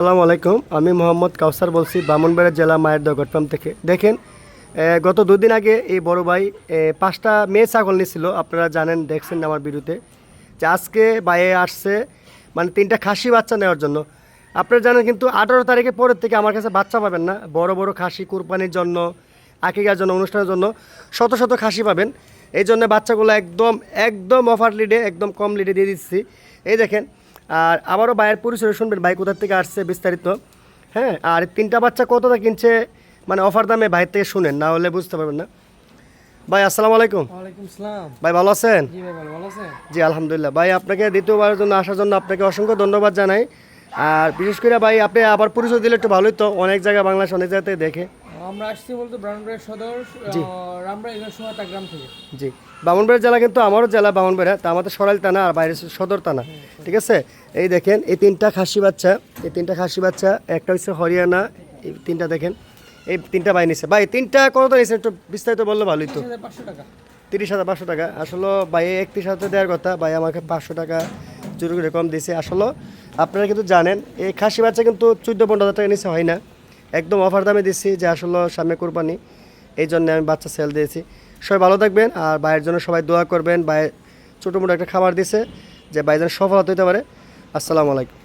আসসালামু আলাইকুম। আমি মোহাম্মদ কাউসার বলছি, ব্রাহ্মণবাড়িয়া জেলা মায়ের দগট ফার্ম থেকে। দেখেন, গত দুদিন আগে এই বড় ভাই 5টা মেয়ে ছাগল নিয়েছিল। আপনারা জানেন, দেখছেন আমার ভিডিওতে, যে আজকে বাইরে আসছে মানে 3টা খাসি বাচ্চা নেওয়ার জন্য। আপনারা জানেন কিন্তু 18 তারিখের পরের থেকে আমার কাছে বাচ্চা পাবেন না। বড় বড় খাসি কুরবানির জন্য, আকিকার জন্য, অনুষ্ঠানের জন্য শত শত খাসি পাবেন। এই জন্য বাচ্চাগুলো একদম একদম অফার লিডে, একদম কম লিডে দিয়ে দিচ্ছি। এই দেখেন, আর আবারও ভাইয়ের পরিচয় শুনবেন, ভাই কোথার থেকে আসছে বিস্তারিত। হ্যাঁ, আর 3টা বাচ্চা কতটা কিনছে মানে অফার দামে ভাইয়ের থেকে শুনেন, না হলে বুঝতে পারবেন না। ভাই আসসালামু আলাইকুম। ওয়ালাইকুম আসসালাম। ভাই ভালো আছেন? জি ভাই, ভালো আছেন? জি আলহামদুলিল্লাহ। ভাই আপনাকে দ্বিতীয়বারের জন্য আসার জন্য আপনাকে অসংখ্য ধন্যবাদ জানাই। আর বিশেষ করে ভাই আপনি আবার পরিচয় দিলে একটু ভালোই তো, অনেক জায়গায় বাংলাদেশ অনেক জায়গাতে দেখে। আমরা আসছি বলতে ব্রাহ্মণবাড়িয়া সদর জি। রামরা সোহাতা গ্রাম থেকে। জি, ব্রাহ্মণবাড়িয়া জেলা কিন্তু আমারও জেলা ব্রাহ্মণবাড়িয়া, তা আমাদের সরাইল থানা আর বাইরে সদর থানা। ঠিক আছে, এই দেখেন এই 3টা খাসি বাচ্চা, এই 3টা খাসি বাচ্চা, একটা হচ্ছে হরিয়ানা। এই 3টা দেখেন, এই 3টা বাই নিছে। ভাই 3টা কত নিছে একটু বিস্তারিত বললে ভালোই তো। 500 টাকা। 30,500 টাকা। আসলে ভাই 31,000 দেওয়ার কথা, ভাই আমাকে 500 টাকা জোর করে কম দিয়েছে। আসলে আপনারা কিন্তু জানেন এই খাসি বাচ্চা কিন্তু 14-15,000 টাকা নিচে হয় না, একদম অফার দামে দিচ্ছি, যে আসলে সামনে কোরবানি, এই জন্য আমি বাচ্চা সেল দিয়েছি। সবাই ভালো থাকবেন আর ভাইয়ের জন্য সবাই দোয়া করবেন। ভাই ছোটো মোটো একটা খাবার দিছে, যে ভাই যেন সফলতা হতে পারে। আসসালামু আলাইকুম।